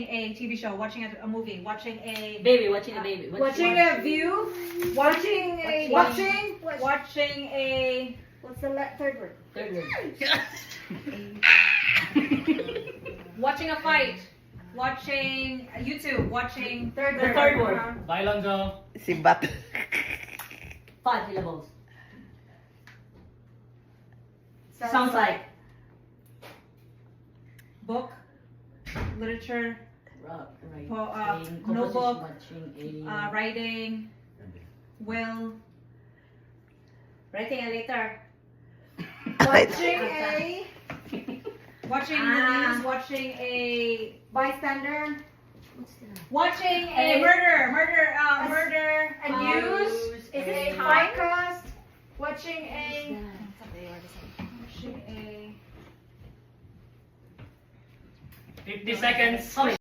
watching a TV show, watching a movie, watching a Baby, watching a baby. Watching a view. Watching a. Watching. watching a What's the third word? Third word. watching a fight, watching YouTube, watching Third The word. third word. Bye, Lonzo. Simbat. 5 syllables. Sounds like. book, literature, Rock, right. notebook, Watching a. writing, will, Writing a letter. Watching a. watching movies, watching a Bystander. watching a murder, A news. Is A it podcast. Watching a. watching a 50 seconds.